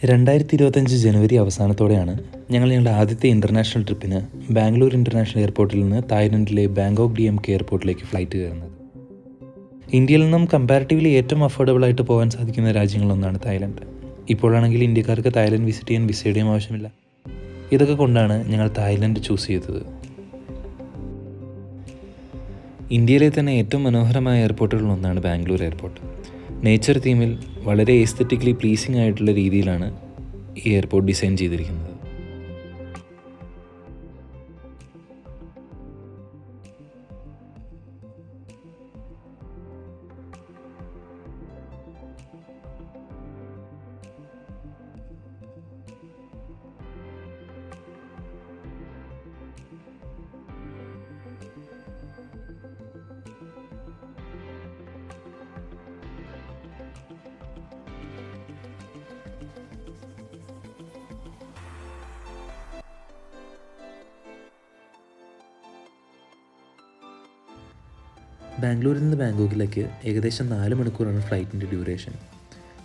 2025 ജനുവരി അവസാനത്തോടെയാണ് ഞങ്ങളുടെ ആദ്യത്തെ ഇൻ്റർനാഷണൽ ട്രിപ്പിന് ബാംഗ്ലൂർ ഇൻ്റർനാഷണൽ എയർപോർട്ടിൽ നിന്ന് തായ്ലൻഡിലെ ബാങ്കോക്ക് DMK എയർപോർട്ടിലേക്ക് ഫ്ലൈറ്റ് കയറുന്നത്. ഇന്ത്യയിൽ നിന്നും കമ്പാരിറ്റീവ്ലി ഏറ്റവും അഫോർഡബിൾ ആയിട്ട് പോകാൻ സാധിക്കുന്ന രാജ്യങ്ങളൊന്നാണ് തായ്ലൻഡ്. ഇപ്പോഴാണെങ്കിൽ ഇന്ത്യക്കാർക്ക് തായ്ലൻഡ് വിസിറ്റ് ചെയ്യാൻ വിസയുടെയും ആവശ്യമില്ല. ഇതൊക്കെ കൊണ്ടാണ് ഞങ്ങൾ തായ്ലൻഡ് ചൂസ് ചെയ്തത്. ഇന്ത്യയിലെ തന്നെ ഏറ്റവും മനോഹരമായ എയർപോർട്ടുകളിലൊന്നാണ് ബാംഗ്ലൂർ എയർപോർട്ട്. നേച്ചർ തീമിൽ വളരെ എസ്തെറ്റിക്കലി പ്ലീസിംഗ് ആയിട്ടുള്ള രീതിയിലാണ് ഈ എയർപോർട്ട് ഡിസൈൻ ചെയ്തിരിക്കുന്നത്. ബാംഗ്ലൂരിൽ നിന്ന് ബാങ്കോക്കിലേക്ക് ഏകദേശം 4 മണിക്കൂറാണ് ഫ്ലൈറ്റിൻ്റെ ഡ്യൂറേഷൻ.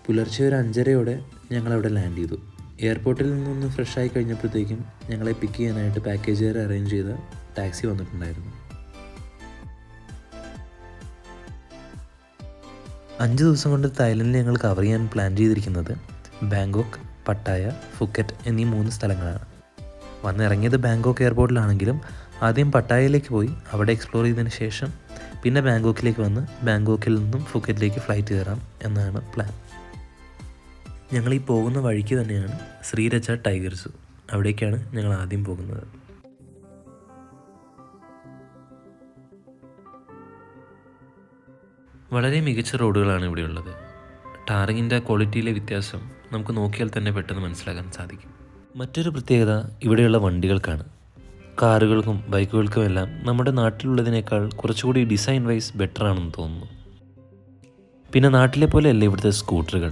പുലർച്ചെ ഒരു 5:30 ഞങ്ങളവിടെ ലാൻഡ് ചെയ്തു. എയർപോർട്ടിൽ നിന്നൊന്ന് ഫ്രഷായി കഴിഞ്ഞപ്പോഴത്തേക്കും ഞങ്ങളെ പിക്ക് ചെയ്യാനായിട്ട് പാക്കേജുകാർ അറേഞ്ച് ചെയ്ത ടാക്സി വന്നിട്ടുണ്ടായിരുന്നു. 5 ദിവസം കൊണ്ട് തായ്ലൻഡിൽ ഞങ്ങൾ കവർ ചെയ്യാൻ പ്ലാൻ ചെയ്തിരിക്കുന്നത് ബാങ്കോക്ക്, പട്ടായ, ഫുക്കറ്റ് എന്നീ 3 സ്ഥലങ്ങളാണ്. വന്നിറങ്ങിയത് ബാങ്കോക്ക് എയർപോർട്ടിലാണെങ്കിലും ആദ്യം പട്ടായയിലേക്ക് പോയി അവിടെ എക്സ്പ്ലോർ ചെയ്തതിന് ശേഷം പിന്നെ ബാങ്കോക്കിലേക്ക് വന്ന് ബാങ്കോക്കിൽ നിന്നും ഫുക്കറ്റിലേക്ക് ഫ്ലൈറ്റ് കയറാം എന്നാണ് പ്ലാൻ. ഞങ്ങൾ ഈ പോകുന്ന വഴിക്ക് തന്നെയാണ് ശ്രീരജ ടൈഗർ സൂ. അവിടേക്കാണ് ഞങ്ങൾ ആദ്യം പോകുന്നത്. വളരെ മികച്ച റോഡുകളാണ് ഇവിടെയുള്ളത്. ടാറിങ്ങിൻ്റെ ക്വാളിറ്റിയിലെ വ്യത്യാസം നമുക്ക് നോക്കിയാൽ തന്നെ പെട്ടെന്ന് മനസ്സിലാക്കാൻ സാധിക്കും. മറ്റൊരു പ്രത്യേകത ഇവിടെയുള്ള വണ്ടികൾക്കാണ്. കാറുകൾക്കും ബൈക്കുകൾക്കും എല്ലാം നമ്മുടെ നാട്ടിലുള്ളതിനേക്കാൾ കുറച്ചുകൂടി ഡിസൈൻ വൈസ് ബെറ്റർ ആണെന്ന് തോന്നുന്നു. പിന്നെ നാട്ടിലെ പോലെയല്ല ഇവിടുത്തെ സ്കൂട്ടറുകൾ.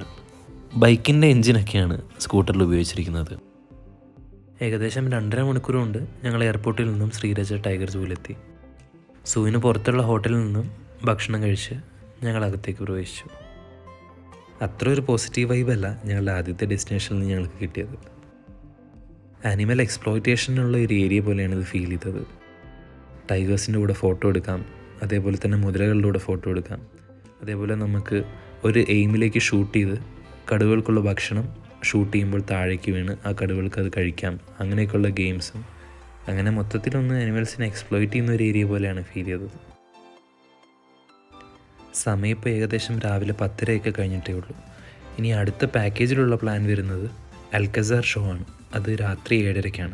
ബൈക്കിൻ്റെ എൻജിനൊക്കെയാണ് സ്കൂട്ടറിൽ ഉപയോഗിച്ചിരിക്കുന്നത്. ഏകദേശം 2.5 മണിക്കൂർ കൊണ്ട് ഞങ്ങൾ എയർപോർട്ടിൽ നിന്നും ശ്രീരജ ടൈഗർ സൂവിലെത്തി. സൂവിന് പുറത്തുള്ള ഹോട്ടലിൽ നിന്നും ഭക്ഷണം കഴിച്ച് ഞങ്ങൾ അകത്തേക്ക് പ്രവേശിച്ചു. അത്ര ഒരു പോസിറ്റീവ് വൈബല്ല ഞങ്ങളുടെ ആദ്യത്തെ ഡെസ്റ്റിനേഷനിൽ നിന്ന് ഞങ്ങൾക്ക് കിട്ടിയത്. ആനിമൽ എക്സ്പ്ലോയിറ്റേഷനുള്ള ഒരു ഏരിയ പോലെയാണ് ഇത് ഫീൽ ചെയ്തത്. ടൈഗേഴ്സിൻ്റെ കൂടെ ഫോട്ടോ എടുക്കാം, അതേപോലെ തന്നെ മുതലകളുടെ കൂടെ ഫോട്ടോ എടുക്കാം. അതേപോലെ നമുക്ക് ഒരു എയിമിലേക്ക് ഷൂട്ട് ചെയ്ത് കടുവകൾക്കുള്ള ഭക്ഷണം ഷൂട്ട് ചെയ്യുമ്പോൾ താഴേക്ക് വീണ് ആ കടുവകൾക്ക് അത് കഴിക്കാം. അങ്ങനെയൊക്കെയുള്ള ഗെയിംസും. അങ്ങനെ മൊത്തത്തിലൊന്ന് ആനിമൽസിനെ എക്സ്പ്ലോയിറ്റ് ചെയ്യുന്ന ഒരു ഏരിയ പോലെയാണ് ഫീൽ ചെയ്തത്. സമയം ഇപ്പോൾ ഏകദേശം രാവിലെ 10:30 കഴിഞ്ഞിട്ടേ ഉള്ളൂ. ഇനി അടുത്ത പാക്കേജിലുള്ള പ്ലാൻ വരുന്നത് അൽക്കസാർ ഷോ ആണ്. അത് രാത്രി 7:30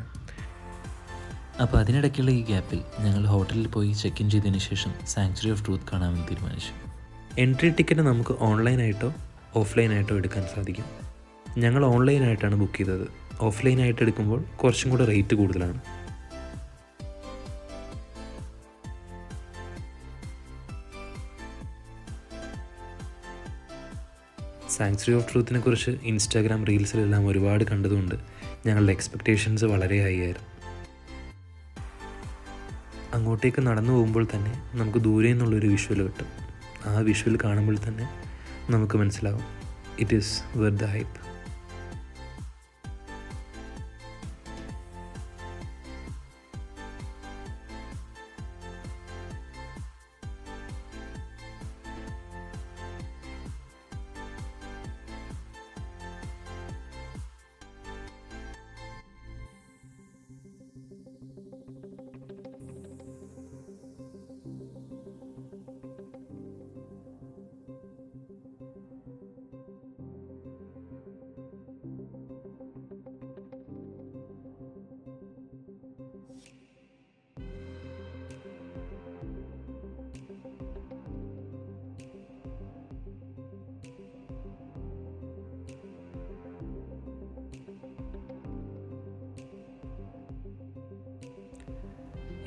അപ്പോൾ അതിനിടയ്ക്കുള്ള ഈ ഗ്യാപ്പിൽ ഞങ്ങൾ ഹോട്ടലിൽ പോയി ചെക്ക് ഇൻ ചെയ്തതിന് ശേഷം സാങ്ച്വറി ഓഫ് ട്രൂത്ത് കാണാമെന്ന് തീരുമാനിച്ചു. എൻട്രി ടിക്കറ്റ് നമുക്ക് ഓൺലൈനായിട്ടോ ഓഫ്ലൈനായിട്ടോ എടുക്കാൻ സാധിക്കും. ഞങ്ങൾ ഓൺലൈനായിട്ടാണ് ബുക്ക് ചെയ്തത്. ഓഫ്ലൈനായിട്ട് എടുക്കുമ്പോൾ കുറച്ചും കൂടെ റേറ്റ് കൂടുതലാണ്. സാങ്ച്വറി ഓഫ് ട്രൂത്തിനെ കുറിച്ച് ഇൻസ്റ്റാഗ്രാം റീൽസിലെല്ലാം ഒരുപാട് കണ്ടതുകൊണ്ട് ഞങ്ങളുടെ എക്സ്പെക്റ്റേഷൻസ് വളരെ ഹൈ ആയിരുന്നു. അങ്ങോട്ടേക്ക് നടന്നു പോകുമ്പോൾ തന്നെ നമുക്ക് ദൂരെ നിന്നുള്ളൊരു വിഷ്വൽ കിട്ടും. ആ വിഷ്വൽ കാണുമ്പോൾ തന്നെ നമുക്ക് മനസ്സിലാവും it is worth the hype.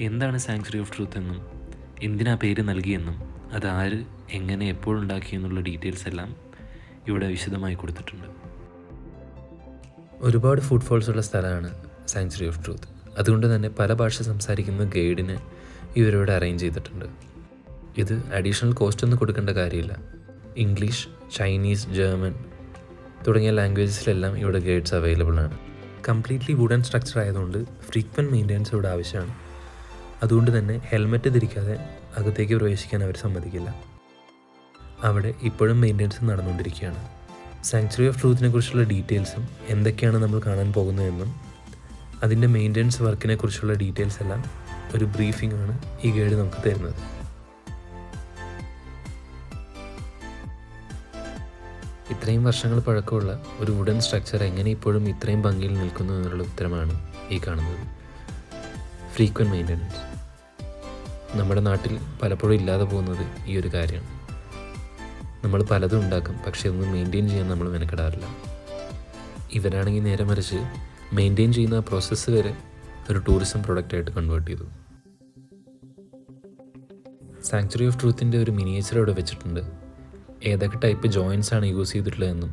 എന്താണ് സാങ്ച്വറി ഓഫ് ട്രൂത്ത് എന്നും എന്തിനാ പേര് നൽകിയെന്നും അത് ആര്, എങ്ങനെ, എപ്പോഴുണ്ടാക്കിയെന്നുള്ള ഡീറ്റെയിൽസ് എല്ലാം ഇവിടെ വിശദമായി കൊടുത്തിട്ടുണ്ട്. ഒരുപാട് ഫുഡ് ഫോൾസ് ഉള്ള സ്ഥലമാണ് സാങ്ച്വറി ഓഫ് ട്രൂത്ത്. അതുകൊണ്ട് തന്നെ പല ഭാഷ സംസാരിക്കുന്ന ഗൈഡിനെ ഇവരോട് അറേഞ്ച് ചെയ്തിട്ടുണ്ട്. ഇത് അഡീഷണൽ കോസ്റ്റ് ഒന്നും കൊടുക്കേണ്ട കാര്യമില്ല. ഇംഗ്ലീഷ്, ചൈനീസ്, ജർമ്മൻ തുടങ്ങിയ ലാംഗ്വേജസിലെല്ലാം ഇവിടെ ഗൈഡ്സ് അവൈലബിൾ ആണ്. കംപ്ലീറ്റ്ലി വുഡൻ സ്ട്രക്ചർ ആയതുകൊണ്ട് ഫ്രീക്വൻറ്റ് മെയിൻ്റെനൻസ് ഇവിടെ ആവശ്യമാണ്. അതുകൊണ്ട് തന്നെ ഹെൽമെറ്റ് ധരിക്കാതെ അകത്തേക്ക് പ്രവേശിക്കാൻ അവർ സമ്മതിക്കില്ല. അവിടെ ഇപ്പോഴും മെയിൻ്റെനൻസ് നടന്നുകൊണ്ടിരിക്കുകയാണ്. സാങ്ച്വറി ഓഫ് ട്രൂത്തിനെ കുറിച്ചുള്ള ഡീറ്റെയിൽസും എന്തൊക്കെയാണ് നമ്മൾ കാണാൻ പോകുന്നതെന്നും അതിൻ്റെ മെയിൻ്റെനൻസ് വർക്കിനെ കുറിച്ചുള്ള ഡീറ്റെയിൽസ് എല്ലാം ഒരു ബ്രീഫിംഗ് ആണ് ഈ ഗൈഡ് നമുക്ക് തരുന്നത്. ഇത്രയും വർഷങ്ങൾ പഴക്കമുള്ള ഒരു വുഡൻ സ്ട്രക്ചർ എങ്ങനെ ഇപ്പോഴും ഇത്രയും ഭംഗിയിൽ നിൽക്കുന്നു എന്നുള്ള ഉത്തരമാണ് ഈ കാണുന്നത്. ഫ്രീക്വൻറ്റ് മെയിൻ്റെനൻസ് നമ്മുടെ നാട്ടിൽ പലപ്പോഴും ഇല്ലാതെ പോകുന്നത് ഈ ഒരു കാര്യമാണ്. നമ്മൾ പലതും ഉണ്ടാക്കും, പക്ഷേ ഒന്നും മെയിൻറ്റെയിൻ ചെയ്യാൻ നമ്മൾ മെനക്കെടാറില്ല. ഇവരാണെങ്കിൽ നേരെ മറിച്ച് മെയിൻറ്റെയിൻ ചെയ്യുന്ന പ്രോസസ്സ് വരെ ഒരു ടൂറിസം പ്രൊഡക്റ്റായിട്ട് കൺവേർട്ട് ചെയ്തു. സാങ്ച്വറി ഓഫ് ട്രൂത്തിൻ്റെ ഒരു മിനിയേച്ചർ ഇവിടെ വെച്ചിട്ടുണ്ട്. ഏതൊക്കെ ടൈപ്പ് ജോയിൻസ് ആണ് യൂസ് ചെയ്തിട്ടുള്ളതെന്നും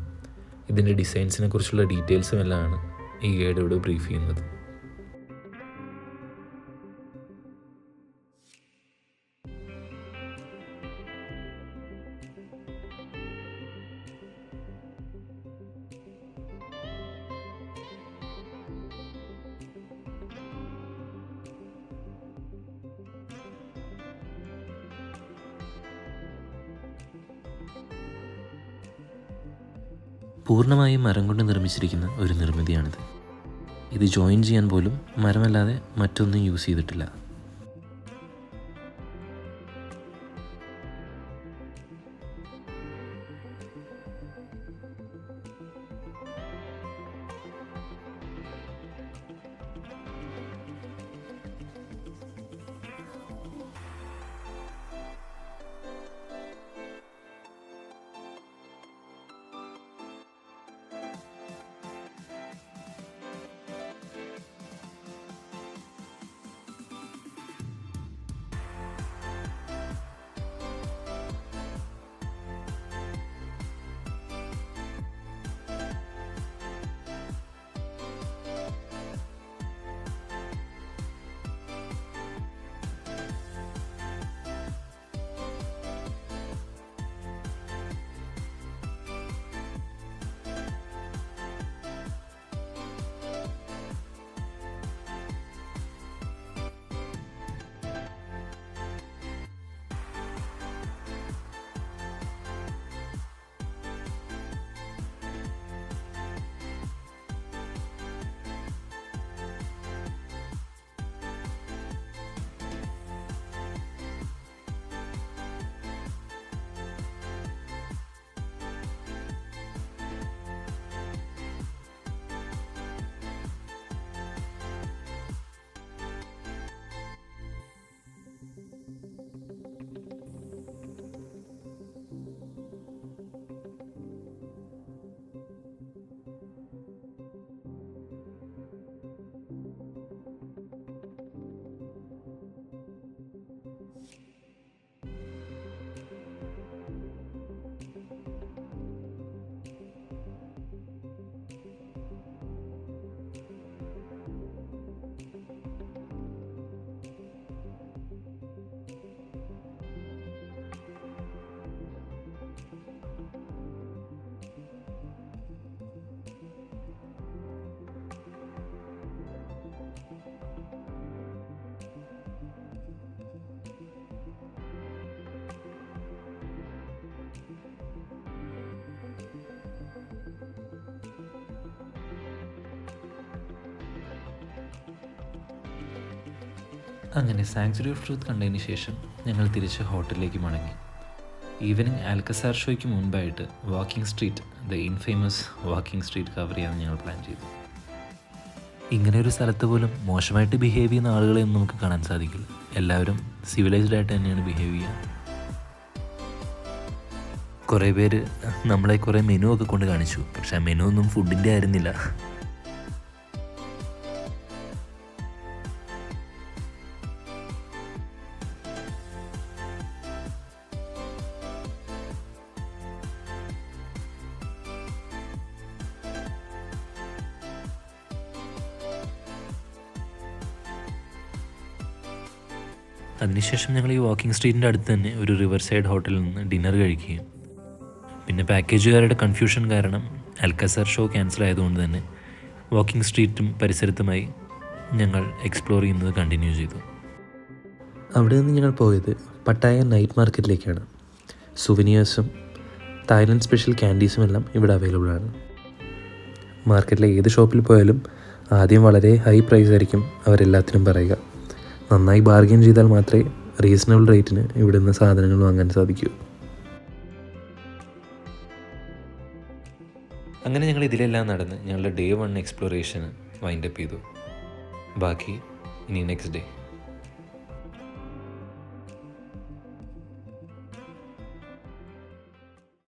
ഇതിൻ്റെ ഡിസൈൻസിനെ കുറിച്ചുള്ള ഡീറ്റെയിൽസും എല്ലാമാണ് ഈ ഗൈഡ് ഇവിടെ ബ്രീഫ് ചെയ്യുന്നത്. പൂർണ്ണമായും മരം കൊണ്ട് നിർമ്മിച്ചിരിക്കുന്ന ഒരു നിർമ്മിതിയാണിത്. ഇത് ജോയിൻ ചെയ്യാൻ പോലും മരമല്ലാതെ മറ്റൊന്നും യൂസ് ചെയ്തിട്ടില്ല. അങ്ങനെ സാങ്ച്വറി ഓഫ് ട്രൂത്ത് കണ്ടതിന് ശേഷം ഞങ്ങൾ തിരിച്ച് ഹോട്ടലിലേക്ക് മടങ്ങി. ഈവനിങ് ആൽക്കസാർ ഷോയ്ക്ക് മുൻപായിട്ട് walking street, the infamous walking street cover ചെയ്യാൻ ഞങ്ങൾ പ്ലാൻ ചെയ്തു. ഇങ്ങനെ ഒരു സ്ഥലത്ത് പോലും മോശമായിട്ട് ബിഹേവ് ചെയ്യുന്ന ആളുകളെയൊന്നും നമുക്ക് കാണാൻ സാധിക്കില്ല. എല്ലാവരും സിവിലൈസ്ഡ് ആയിട്ട് തന്നെയാണ് ബിഹേവ് ചെയ്യുക. കുറേ പേര് നമ്മളെ കുറേ മെനു ഒക്കെ കൊണ്ട് കാണിച്ചു, പക്ഷെ ആ മെനു ഒന്നും ഫുഡിൻ്റെ ആയിരുന്നില്ല. അതിനുശേഷം ഞങ്ങൾ ഈ വാക്കിംഗ് സ്ട്രീറ്റിൻ്റെ അടുത്ത് തന്നെ ഒരു റിവർ സൈഡ് ഹോട്ടലിൽ നിന്ന് ഡിന്നർ കഴിക്കുകയും പിന്നെ പാക്കേജുകാരുടെ കൺഫ്യൂഷൻ കാരണം അൽക്കസർ ഷോ ക്യാൻസൽ ആയതുകൊണ്ട് തന്നെ വാക്കിംഗ് സ്ട്രീറ്റും പരിസരത്തുമായി ഞങ്ങൾ എക്സ്പ്ലോർ ചെയ്യുന്നത് കണ്ടിന്യൂ ചെയ്തു. അവിടെ നിന്ന് ഞങ്ങൾ പോയത് പട്ടായ നൈറ്റ് മാർക്കറ്റിലേക്കാണ്. സുവനിയേഴ്സും തായ്ലൻഡ് സ്പെഷ്യൽ ക്യാൻഡീസും എല്ലാം ഇവിടെ അവൈലബിൾ ആണ്. മാർക്കറ്റിലെ ഏത് ഷോപ്പിൽ പോയാലും ആദ്യം വളരെ ഹൈ പ്രൈസ് ആയിരിക്കും അവരെല്ലാത്തിനും പറയുക. നന്നായി ബാർഗെയിൻ ചെയ്താൽ മാത്രമേ റീസണബിൾ റേറ്റിന് ഇവിടെ നിന്ന് സാധനങ്ങൾ വാങ്ങാൻ സാധിക്കൂ. അങ്ങനെ ഞങ്ങൾ ഇതിലെല്ലാം നടന്ന് ഞങ്ങളുടെ ഡേ 1 എക്സ്പ്ലോറേഷന് വൈൻഡപ്പ് ചെയ്തു. ബാക്കി ഇനി നെക്സ്റ്റ് ഡേ.